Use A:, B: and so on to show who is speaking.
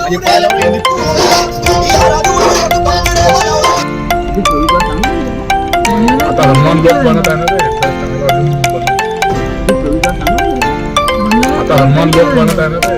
A: आणि पाहायला म्हणजे
B: आता हनुमान ब्लॉक बनत आहे ना रे, तर चांगलं अजून बनव. आता हनुमान ब्लॉक बनत आहे ना रे.